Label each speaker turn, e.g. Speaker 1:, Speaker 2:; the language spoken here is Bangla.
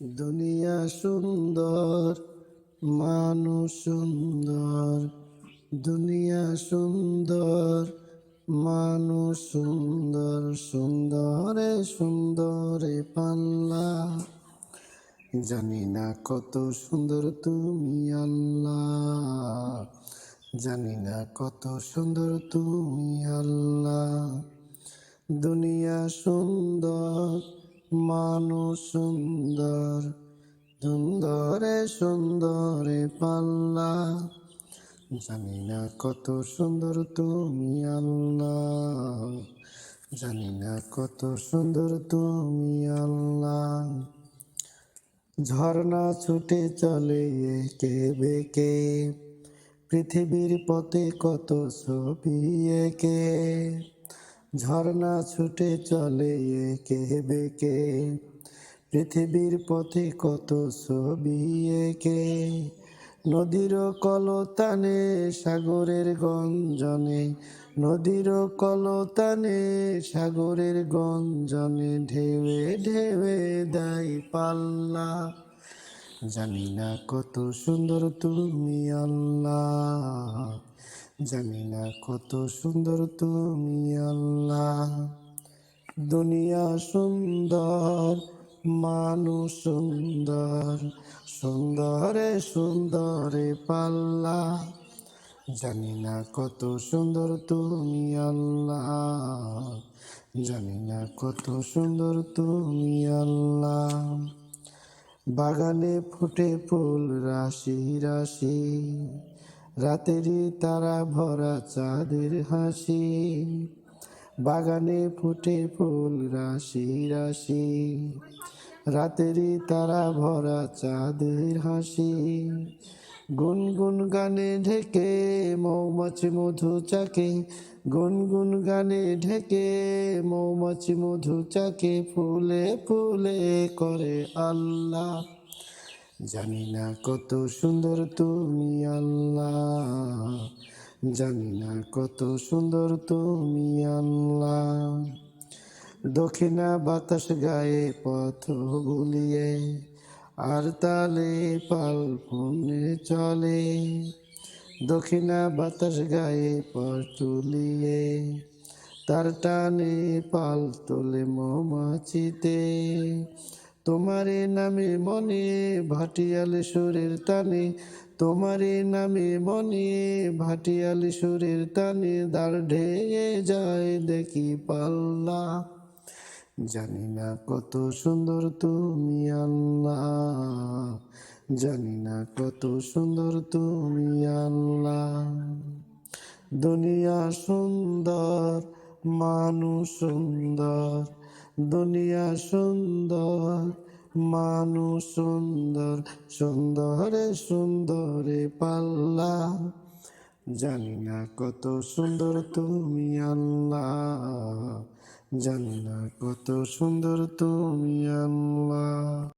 Speaker 1: দুনিয়া সুন্দর, মানুষ সুন্দর। দুনিয়া সুন্দর, মানুষ সুন্দর। সুন্দরে সুন্দরে পাল্লা। জানি না কত সুন্দর তুমি আল্লাহ। জানি না কত সুন্দর তুমি আল্লাহ। দুনিয়া সুন্দর, মানুষ সুন্দর। সুন্দরে সুন্দরে পাল্লা। জানি না কত সুন্দর তুমি আল্লাহ। জানি না কত সুন্দর তুমি আল্লাহ। ঝর্ণা ছুটে চলে একে বেঁকে, পৃথিবীর পথে কত ছবি এঁকে। ঝর্ণা ছুটে চলে একে বেঁকে, পৃথিবীর পথে কত ছবি এঁকে। নদীর কলতানে সাগরের গঞ্জনে, নদীর কলতানে সাগরের গঞ্জনে। ঢেউে ঢেউে দেয় পাল্লা। জানি না কত সুন্দর তুমি আল্লাহ। জানি না কত সুন্দর তুমি আল্লাহ। দুনিয়া সুন্দর, মানুষ সুন্দর। সুন্দরে সুন্দরে পাল্লা। জানি না কত সুন্দর তুমি আল্লাহ। জানি না কত সুন্দর তুমি আল্লাহ। বাগানে ফুটে ফুল রাশি রাশি, রাতেরই তারা ভরা চাঁদের হাসি। বাগানে ফুটে ফুল রাশি রাশি, রাতেরই তারা ভরা চাঁদের হাসি। গুনগুন গানে ঢেকে মৌমাছি মধু চাকে, গুনগুন গানে ঢেকে মৌমাছি মধু চাকে। ফুলে ফুলে করে আল্লাহ। জানি না কত সুন্দর তুমি আল্লাহ। জানি না কত সুন্দর তুমি আল্লাহ। দক্ষিণা বাতাস গায়ে পথ বুলিয়ে, আর তালে পাল ফোনে চলে। দক্ষিণা বাতাস গায়ে পথ তুলিয়ে, তার টানে পাল তোলে মৌমাছিতে। তোমারে নামে মনে ভাটিয়াল সুরের টানে, তোমারে নামে মনে ভাটিয়াল সুরের টানে। দাঁড় ঢেয়ে যায় দেখি পাল্লা। জানি না কত সুন্দর তুমি আল্লাহ। জানি না কত সুন্দর তুমি আল্লাহ। দুনিয়া সুন্দর, মানুষ সুন্দর। দুনিয়া সুন্দর, মানুষ সুন্দর। সুন্দরে সুন্দরে পাল্লা। জানি না কত সুন্দর তুমি আল্লাহ। জানি না কত সুন্দর তুমি আল্লাহ।